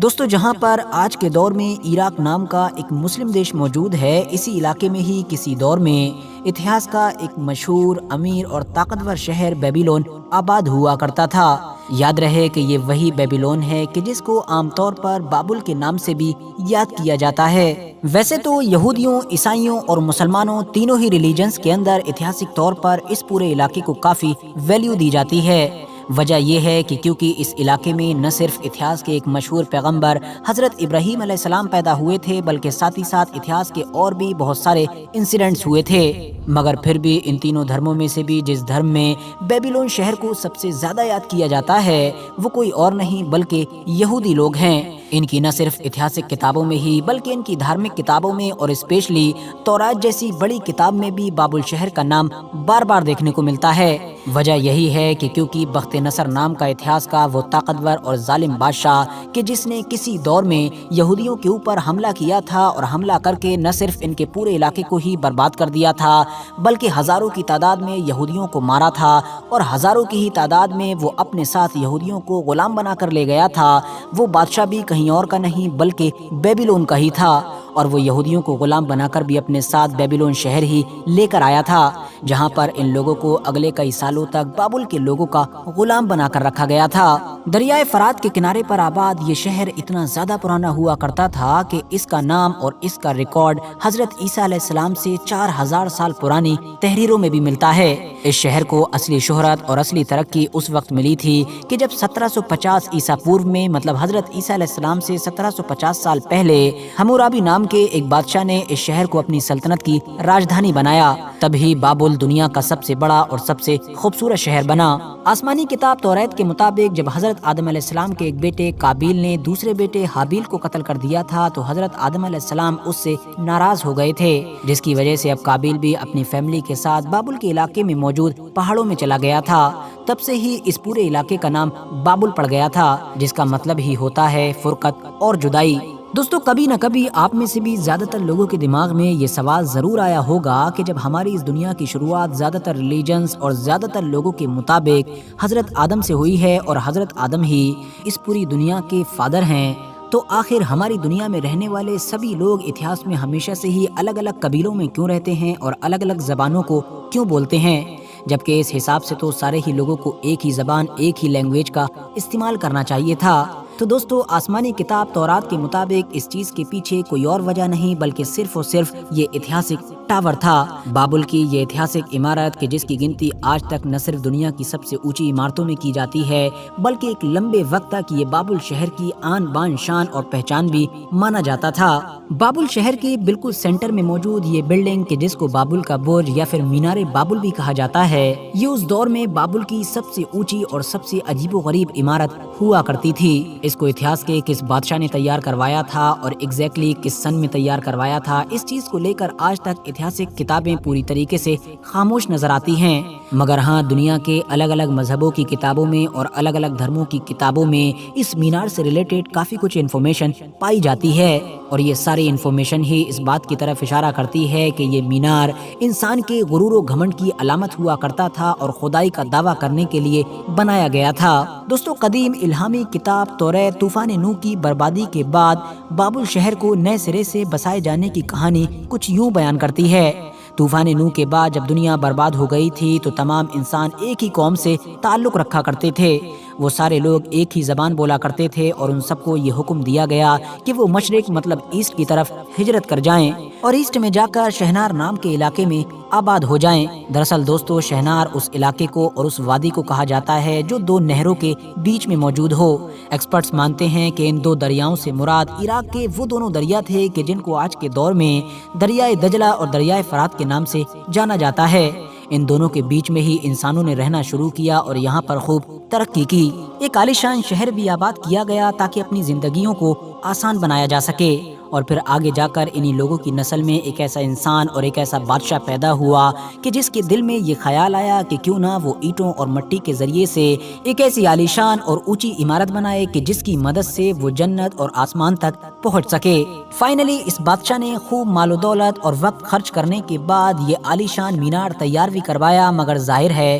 دوستو جہاں پر آج کے دور میں عراق نام کا ایک مسلم دیش موجود ہے، اسی علاقے میں ہی کسی دور میں اتہاس کا ایک مشہور امیر اور طاقتور شہر بیبیلون آباد ہوا کرتا تھا۔ یاد رہے کہ یہ وہی بیبیلون ہے کہ جس کو عام طور پر بابل کے نام سے بھی یاد کیا جاتا ہے۔ ویسے تو یہودیوں، عیسائیوں اور مسلمانوں تینوں ہی ریلیجنز کے اندر اتہاسک طور پر اس پورے علاقے کو کافی ویلیو دی جاتی ہے۔ وجہ یہ ہے کہ کیونکہ اس علاقے میں نہ صرف اتہاس کے ایک مشہور پیغمبر حضرت ابراہیم علیہ السلام پیدا ہوئے تھے، بلکہ ساتھ ہی ساتھ اتہاس کے اور بھی بہت سارے انسیڈنٹس ہوئے تھے، مگر پھر بھی ان تینوں دھرموں میں سے بھی جس دھرم میں بیبیلون شہر کو سب سے زیادہ یاد کیا جاتا ہے وہ کوئی اور نہیں بلکہ یہودی لوگ ہیں۔ ان کی نہ صرف اتہاسک کتابوں میں ہی بلکہ ان کی دھارمک کتابوں میں اور اسپیشلی تورات جیسی بڑی کتاب میں بھی بابل شہر کا نام بار بار دیکھنے کو ملتا ہے۔ وجہ یہی ہے کہ کیونکہ بخت نصر نام کا اتہاس کا وہ طاقتور اور ظالم بادشاہ کہ جس نے کسی دور میں یہودیوں کے اوپر حملہ کیا تھا اور حملہ کر کے نہ صرف ان کے پورے علاقے کو ہی برباد کر دیا تھا بلکہ ہزاروں کی تعداد میں یہودیوں کو مارا تھا، اور ہزاروں کی ہی تعداد میں وہ اپنے ساتھ یہودیوں کو غلام بنا کر لے گیا تھا۔ وہ بادشاہ بھی کہیں اور کا نہیں بلکہ بیبیلون کا ہی تھا، اور وہ یہودیوں کو غلام بنا کر بھی اپنے ساتھ بیبیلون شہر ہی لے کر آیا تھا، جہاں پر ان لوگوں کو اگلے کئی سالوں تک بابل کے لوگوں کا غلام بنا کر رکھا گیا تھا۔ دریائے فرات کے کنارے پر آباد یہ شہر اتنا زیادہ پرانا ہوا کرتا تھا کہ اس کا نام اور اس کا ریکارڈ حضرت عیسیٰ علیہ السلام سے 4000 سال پرانی تحریروں میں بھی ملتا ہے۔ اس شہر کو اصلی شہرت اور اصلی ترقی اس وقت ملی تھی کہ جب 1750 عیسیٰ پورو میں، مطلب حضرت عیسیٰ علیہ السلام سے 1750 سال پہلے، حمورابی نام کے ایک بادشاہ نے اس شہر کو اپنی سلطنت کی راجدھانی بنایا۔ تب ہی بابل دنیا کا سب سے بڑا اور سب سے خوبصورت شہر بنا۔ آسمانی کتاب توریت کے مطابق جب حضرت آدم علیہ السلام کے ایک بیٹے قابیل نے دوسرے بیٹے حابیل کو قتل کر دیا تھا تو حضرت آدم علیہ السلام اس سے ناراض ہو گئے تھے، جس کی وجہ سے اب قابیل بھی اپنی فیملی کے ساتھ بابل کے علاقے میں موجود پہاڑوں میں چلا گیا تھا۔ تب سے ہی اس پورے علاقے کا نام بابل پڑ گیا تھا، جس کا مطلب ہی ہوتا ہے فرقت اور جدائی۔ دوستو کبھی نہ کبھی آپ میں سے بھی زیادہ تر لوگوں کے دماغ میں یہ سوال ضرور آیا ہوگا کہ جب ہماری اس دنیا کی شروعات زیادہ تر ریلیجنز اور زیادہ تر لوگوں کے مطابق حضرت آدم سے ہوئی ہے اور حضرت آدم ہی اس پوری دنیا کے فادر ہیں، تو آخر ہماری دنیا میں رہنے والے سبھی لوگ اتہاس میں ہمیشہ سے ہی الگ الگ قبیلوں میں کیوں رہتے ہیں اور الگ الگ زبانوں کو کیوں بولتے ہیں، جبکہ اس حساب سے تو سارے ہی لوگوں کو ایک ہی زبان، ایک ہی لینگویج کا استعمال کرنا چاہیے تھا۔ تو دوستو آسمانی کتاب تورات کے مطابق اس چیز کے پیچھے کوئی اور وجہ نہیں بلکہ صرف اور صرف یہ اتہاسک ٹاور تھا، بابل کی یہ اتہاسک عمارت کہ جس کی گنتی آج تک نہ صرف دنیا کی سب سے اونچی عمارتوں میں کی جاتی ہے بلکہ ایک لمبے وقت تک یہ بابل شہر کی آن بان شان اور پہچان بھی مانا جاتا تھا۔ بابل شہر کے بالکل سینٹر میں موجود یہ بلڈنگ کہ جس کو بابل کا برج یا پھر مینار بابل بھی کہا جاتا ہے، یہ اس دور میں بابل کی سب سے اونچی اور سب سے عجیب و غریب عمارت ہوا کرتی تھی۔ اس کو اتہاس کے کس بادشاہ نے تیار کروایا تھا اور ایگزیکٹلی کس سن میں تیار کروایا تھا، اس چیز کو لے کر آج تک اتہاسک کتابیں پوری طریقے سے خاموش نظر آتی ہیں، مگر ہاں دنیا کے الگ الگ مذہبوں کی کتابوں میں اور الگ الگ دھرموں کی کتابوں میں اس مینار سے ریلیٹڈ کافی کچھ انفارمیشن پائی جاتی ہے، اور یہ ساری انفارمیشن ہی اس بات کی طرف اشارہ کرتی ہے کہ یہ مینار انسان کے غرور و گھمنڈ کی علامت ہوا کرتا تھا اور خدائی کا دعویٰ کرنے کے لیے بنایا گیا تھا۔ دوستو قدیم الہامی کتاب توریت طوفان نوح کی بربادی کے بعد بابل شہر کو نئے سرے سے بسائے جانے کی کہانی کچھ یوں بیان کرتی ہے۔ طوفان نوح کے بعد جب دنیا برباد ہو گئی تھی تو تمام انسان ایک ہی قوم سے تعلق رکھا کرتے تھے، وہ سارے لوگ ایک ہی زبان بولا کرتے تھے اور ان سب کو یہ حکم دیا گیا کہ وہ مشرق مطلب ایسٹ کی طرف ہجرت کر جائیں اور ایسٹ میں جا کر شہنار نام کے علاقے میں آباد ہو جائیں۔ دراصل دوستو شہنار اس علاقے کو اور اس وادی کو کہا جاتا ہے جو دو نہروں کے بیچ میں موجود ہو۔ ایکسپرٹس مانتے ہیں کہ ان دو دریاؤں سے مراد عراق کے وہ دونوں دریا تھے کہ جن کو آج کے دور میں دریائے دجلہ اور دریائے فرات کے نام سے جانا جاتا ہے۔ ان دونوں کے بیچ میں ہی انسانوں نے رہنا شروع کیا اور یہاں پر خوب ترقی کی۔ ایک عالیشان شہر بھی آباد کیا گیا تاکہ اپنی زندگیوں کو آسان بنایا جا سکے، اور پھر آگے جا کر انہی لوگوں کی نسل میں ایک ایسا انسان اور ایک ایسا بادشاہ پیدا ہوا کہ جس کے دل میں یہ خیال آیا کہ کیوں نہ وہ اینٹوں اور مٹی کے ذریعے سے ایک ایسی عالیشان اور اونچی عمارت بنائے کہ جس کی مدد سے وہ جنت اور آسمان تک پہنچ سکے۔ فائنلی اس بادشاہ نے خوب مال و دولت اور وقت خرچ کرنے کے بعد یہ عالیشان مینار تیار بھی کروایا، مگر ظاہر ہے